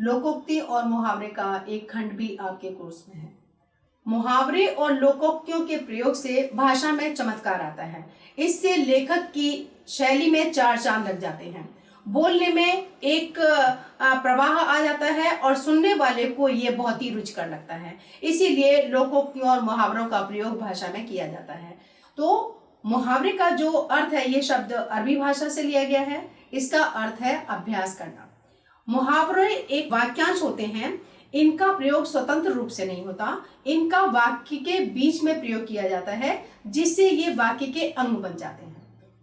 लोकोक्ति और मुहावरे का एक खंड भी आपके कोर्स में है। मुहावरे और लोकोक्तियों के प्रयोग से भाषा में चमत्कार आता है। इससे लेखक की शैली में चार चांद लग जाते हैं। बोलने में एक प्रवाह आ जाता है और सुनने वाले को ये बहुत ही रुचिकर लगता है। इसीलिए लोकोक्तियों और मुहावरों का प्रयोग भाषा में किया जाता है। तो मुहावरे का जो अर्थ है, ये शब्द अरबी भाषा से लिया गया है। इसका अर्थ है अभ्यास करना। मुहावरे एक वाक्यांश होते हैं। इनका प्रयोग स्वतंत्र रूप से नहीं होता, इनका वाक्य के बीच में प्रयोग किया जाता है, जिससे ये वाक्य के अंग बन जाते हैं।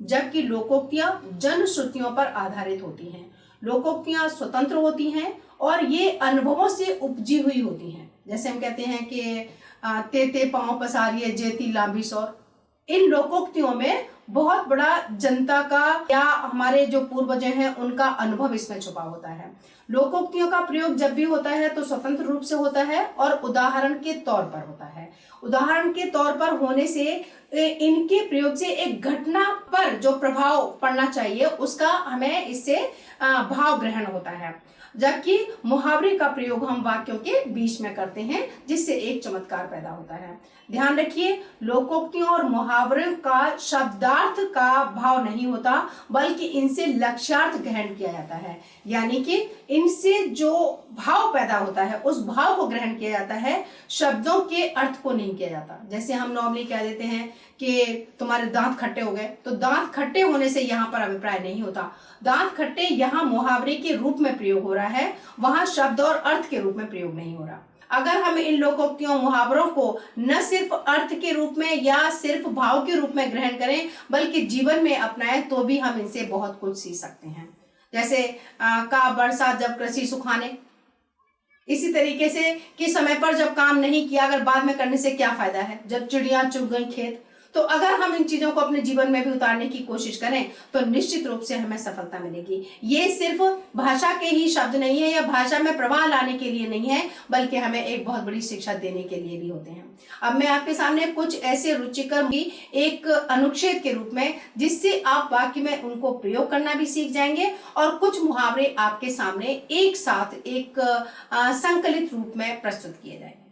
जबकि लोकोक्तियां जन श्रुतियों पर आधारित होती हैं। लोकोक्तियां स्वतंत्र होती हैं और ये अनुभवों से उपजी हुई होती हैं। जैसे हम कहते हैं कि ते पांव पसारिए जेती लांबी सौर। इन लोकोक्तियों में बहुत बड़ा जनता का या हमारे जो पूर्वज हैं उनका अनुभव इसमें छुपा होता है। लोकोक्तियों का प्रयोग जब भी होता है तो स्वतंत्र रूप से होता है और उदाहरण के तौर पर होता है। उदाहरण के तौर पर होने से इनके प्रयोग से एक घटना पर जो प्रभाव पड़ना चाहिए उसका हमें इससे भाव ग्रहण होता है। जबकि मुहावरे का प्रयोग हम वाक्यों के बीच में करते हैं, जिससे एक चमत्कार पैदा होता है। ध्यान रखिए, लोकोक्तियों और मुहावरों का शब्दार्थ का भाव नहीं होता, बल्कि इनसे लक्ष्यार्थ ग्रहण किया जाता है। यानी कि इनसे जो भाव पैदा होता है उस भाव को ग्रहण किया जाता है, शब्दों के अर्थ को नहीं किया जाता। जैसे हम नॉर्मली कह देते हैं कि तुम्हारे दांत खट्टे हो गए, तो दांत खट्टे होने से यहाँ पर अभिप्राय नहीं होता। दांत खट्टे यहाँ मुहावरे के रूप में प्रयोग हो रहा है, वहां शब्द और अर्थ के रूप में प्रयोग नहीं हो रहा। अगर हम इन लोकोक्तियों मुहावरों को न सिर्फ अर्थ के रूप में या सिर्फ भाव के रूप में ग्रहण करें, बल्कि जीवन में अपनाएं, तो भी हम इनसे बहुत कुछ सीख सकते हैं। जैसे का बरसात जब कृषि सुखाने, इसी तरीके से कि समय पर जब काम नहीं किया अगर बाद में करने से क्या फायदा है, जब चिड़िया चुग गई खेत। तो अगर हम इन चीजों को अपने जीवन में भी उतारने की कोशिश करें तो निश्चित रूप से हमें सफलता मिलेगी। ये सिर्फ भाषा के ही शब्द नहीं है या भाषा में प्रवाह लाने के लिए नहीं है, बल्कि हमें एक बहुत बड़ी शिक्षा देने के लिए भी होते हैं। अब मैं आपके सामने कुछ ऐसे रुचिकर एक अनुच्छेद के रूप में, जिससे आप वाक्य में उनको प्रयोग करना भी सीख जाएंगे और कुछ मुहावरे आपके सामने एक साथ एक संकलित रूप में प्रस्तुत किए जाएंगे।